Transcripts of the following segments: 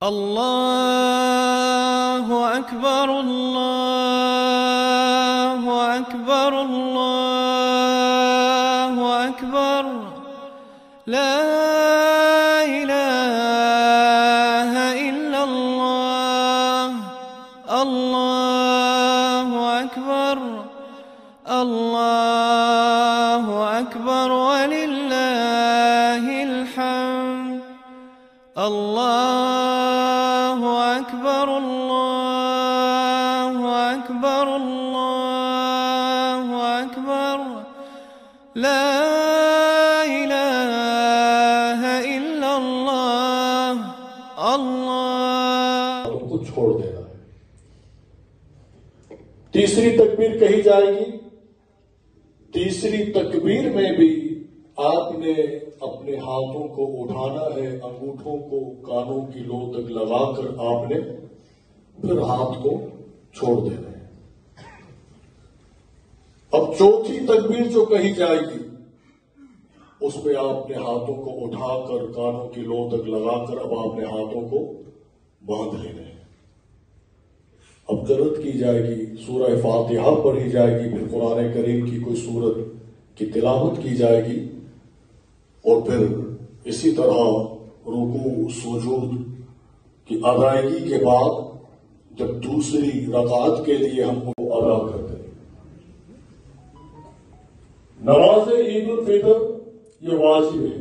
الله أكبر الله أكبر الله أكبر لا إله إلا الله الله أكبر الله أكبر ولله الحمد الله أكبر الله أكبر الله أكبر لا إله إلا الله الله کو چھوڑ دینا ہے۔ تیسری تکبیر کہی جائے گی۔ تیسری تکبیر میں بھی آپ نے اپنے ہاتھوں کو اٹھانا ہے، انگوٹھوں کو کانوں کی لو تک لگا کر آپ نے پھر ہاتھ کو چھوڑ دینا ہے۔ اب چوتھی تکبیر جو کہی جائے گی اس میں آپ نے ہاتھوں کو اٹھا کر کانوں کی لو تک لگا کر اب آپ نے ہاتھوں کو باندھ لینے ہیں۔ اب قرأت کی جائے گی، سورہ فاتحہ پڑھی جائے گی، پھر قرآن کریم کی کوئی سورت کی تلاوت کی جائے گی، اور پھر اسی طرح رکوع سجود کی ادائیگی کے بعد جب دوسری رکعت کے لیے ہم کو ادا کرتے ہیں۔ نماز عید الفطر یہ واجب ہے۔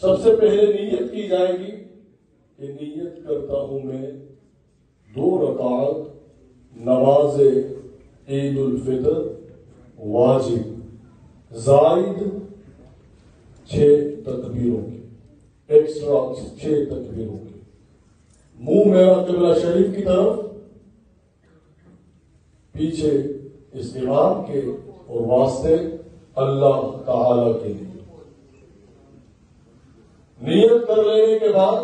سب سے پہلے نیت کی جائے گی کہ نیت کرتا ہوں میں 2 رکعت نماز عید الفطر واجب زائد 6 تکبیروں کی، ایکسٹرا 6 تکبیروں کی۔ منہ میرا قبلہ شریف کی طرف، پیچھے استقبال کے اور واسطے اللہ تعالی کے لیے۔ نیت کر لینے کے بعد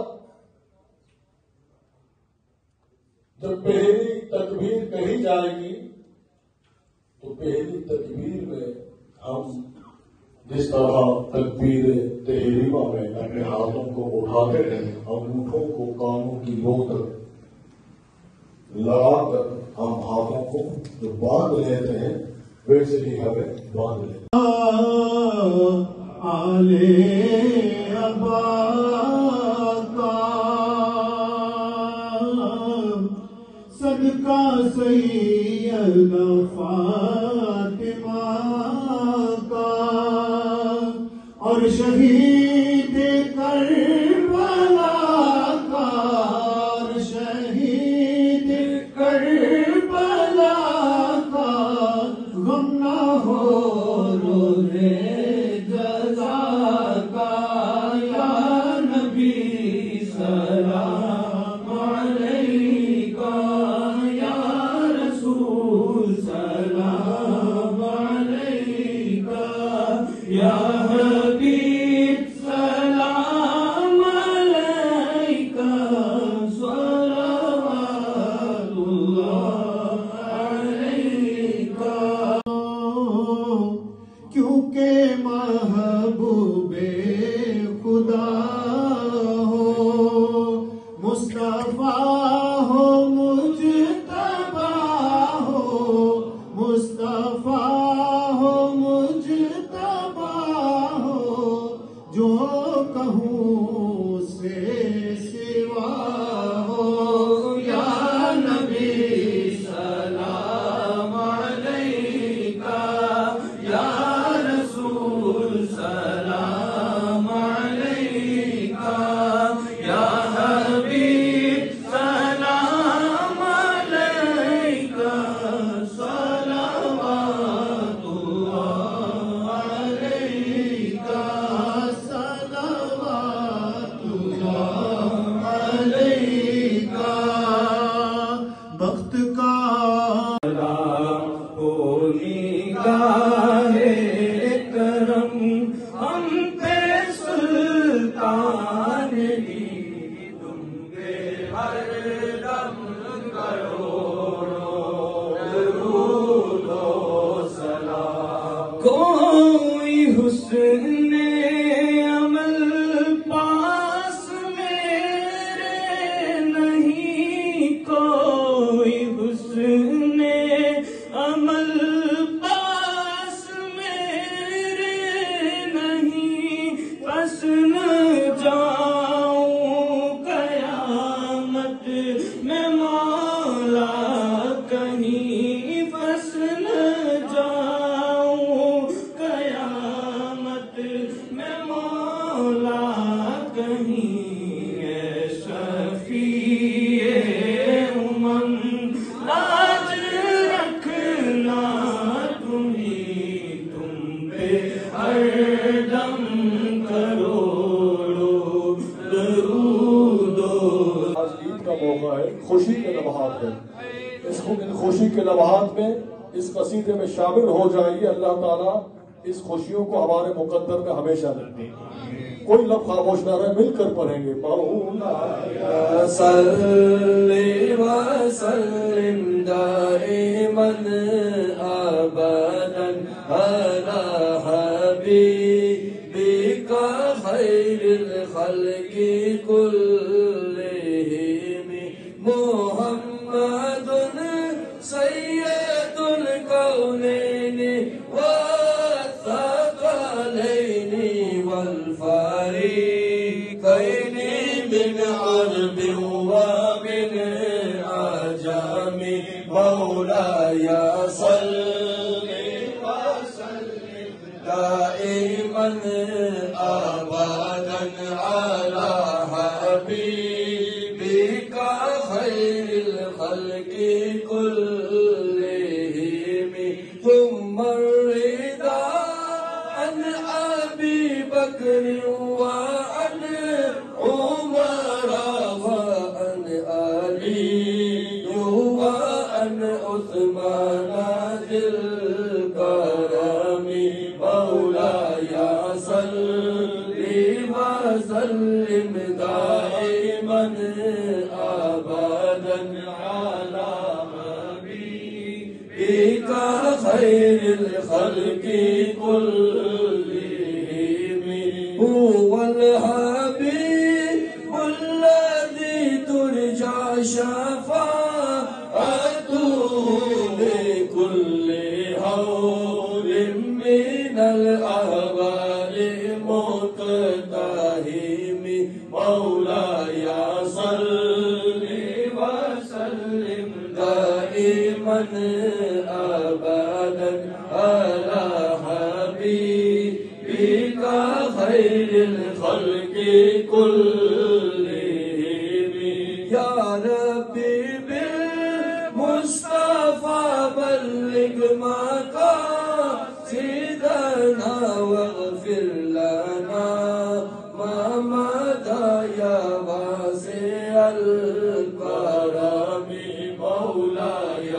جب پہلی تکبیر کہی جائے گی تو پہلی تکبیر میں ہم جس طرح تکبیر تحریمہ میں اپنے ہاتھوں کو اٹھاتے ہیں، انگوٹھوں کو کانوں کی لو تک لگا کر ہم ہاتھوں کو جو باندھ لیتے ہیں ویسے ہی ہمیں باندھ لیتے ہیں۔ صدقہ سیدہ فاطمہ کا اور شہید کربلا کا، اور شہید کربلا کا غم نہ ہو روز جزا کا، یا نبی سلام علیکہ، یا رسول سلام علیکہ، یا حبیب سلام علیکہ، صلوات اللہ علیکہ۔ کیونکہ محبوب خدا ہو، مصطفیٰ ہو، مجتبیٰ ہو، مصطفیٰ ہو، مجتبیٰ ہو، جو کہوں سے سوا ہو، یا نبی سلام علیکہ، یا رسول سلام علیکہ، یا حبیب سلام علیکہ، صلوات اللہ علیکہ، صلوات اللہ علیکہ۔ بخت کا کرم ہم پہ سلطان ہی تم پہ ہر دم کروڑوں درود و سلام۔ کوئی حسن عمل پاس میں شفیع امم لاج رکھنا تمہیں تم پہ ہر دم کروڑوں درود آج عید کا موقع ہے، خوشی کے لمحات ہیں، ان خوشی کے لمحات میں اس قصیدے میں شامل ہو جائیے۔ اللہ تعالیٰ اس خوشیوں کو ہمارے مقدر میں ہمیشہ رکھے۔ کوئی لفظ خاموش نہ رہے، مل کر پڑھیں گے۔ مولایا صلی وسلم دائما ابدا علی حبیبک خیر الخلق کلہم محمد سید الکونین والثقلین والفریقین من عرب ومن عجم مولایا صلی وسلم دائما ابدا علی حبیبک خیر الخلق كلهم ثم الرضا عن أبي بكر وعن عمر وعن علي وعن عثمان ذي الكرم مولاي صل وسلم دائما أبدا على حبيبك خير الخلق كلهم هو الحبيب الذي ترجى شفاعته بكل هول من الأهوال مقتحم مولاي صل وسلم دائما أبدا على حبيبك خير الخلق كلهم يا ربي بالمصطفى بلغ مقاصدنا واغفر لنا ما مضى يا واسع الكرم مولاي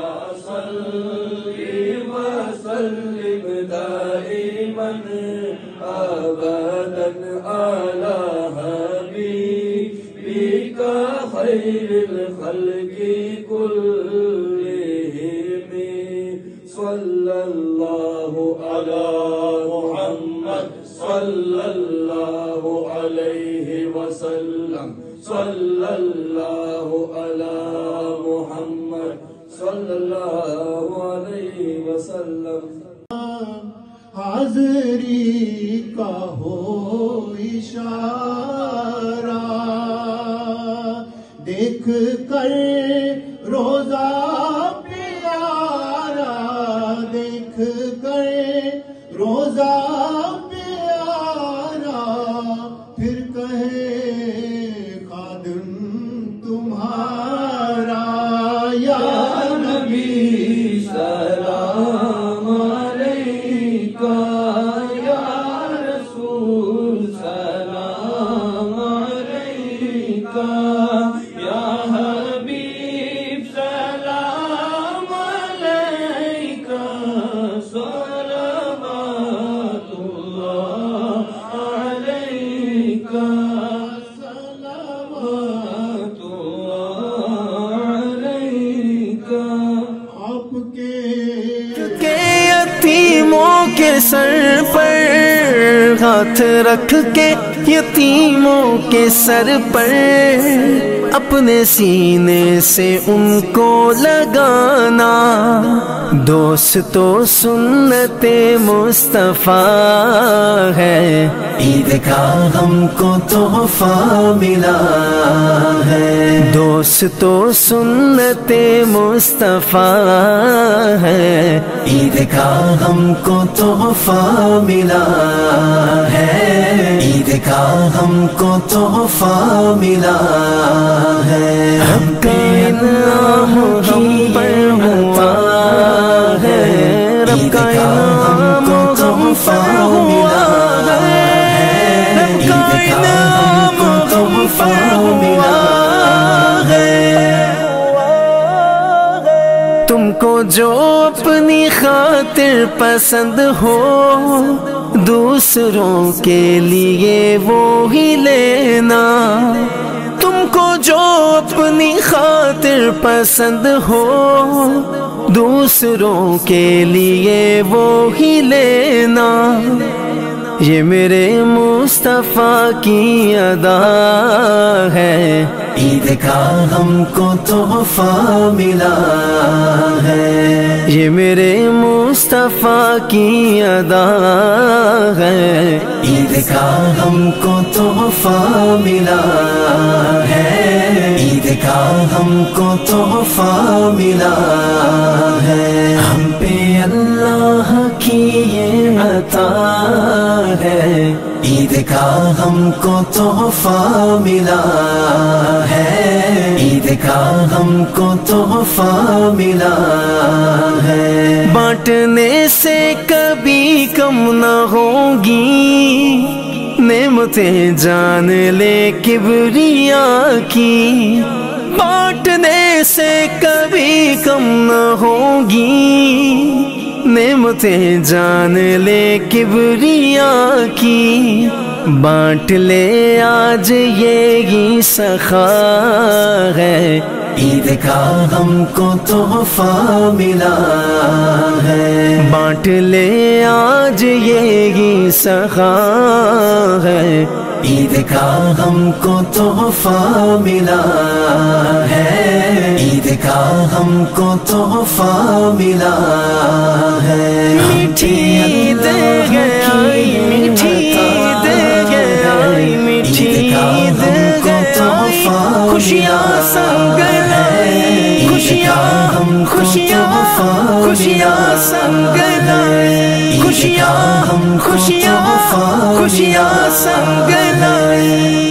صل وسلم دائما ابدا على حبيبك خير الخلق كلهم صلى الله على محمد صلى الله عليه وسلم صلى الله على محمد صلى الله عليه وسلم حاضری کا ہو اشارہ دیکھ کر روزہ پیارا دیکھ کر روزہ پیارا پھر کہے خادم تمہارا یا نبی سلام علیکہ یا رسول سلام علیکہ یا حبیب سلام علیکہ صلوات اللہ علیکہ صلوات اللہ علیکہ آپ کے یتیموں کے سر پر ہاتھ رکھ کے یتیموں کے سر پر اپنے سینے سے ان کو لگانا دوست تو سنت مصطفیٰ ہے، عید کا ہم کو تحفہ ملا ہے۔ دوست تو سنت مصطفیٰ ہے، عید کا ہم کو تحفہ ملا ہے، عید کا ہم کو تحفہ ملا ہے۔ ہم کا انعام ہم پر ہوا ہے، رب کا انعام ہم پر ہوا ہے، رب کا انعام ہم پر ہوا ہے۔ تم کو جو اپنی خاطر پسند ہو، دوسروں کے لیے وہی لینا۔ تم کو جو اپنی خاطر پسند ہو، دوسروں کے لیے وہی لینا۔ یہ میرے مصطفیٰ کی ادا ہے، عید کا ہم کو تحفہ ملا ہے۔ یہ میرے مصطفیٰ کی ادا ہے، عید کا ہم کو تحفہ ملا ہے، عید کا ہم کو تحفہ ملا ہے۔ ہم پہ اللہ کی یہ عطا ہے، عید کا ہم کو تحفہ ملا ہے، عید کا ہم کو تحفہ ملا ہے۔ بانٹنے سے کبھی کم نہ ہوگی، نعمتیں جان لے کبریا کی۔ بانٹنے سے کبھی کم نہ ہوگی، نعمتیں جان لے کبریا کی۔ بانٹ لے آج یہی سخا ہے، عید کا ہم کو تحفہ ملا ہے۔ بانٹ لے آج یہی سخا ہے، عید کا ہم کو تحفہ ملا ہے، عید کا ہم کو تحفہ ملا ہے۔ میٹھی عید آئی، میٹھی عید آئی، میٹھی عید آئی، خوشیاں سنگ لائی، خوشیاں خوشیاں خوشیاں سنگ لائی، خوشیاں خوشیاں خوشیاں سنگ لائی۔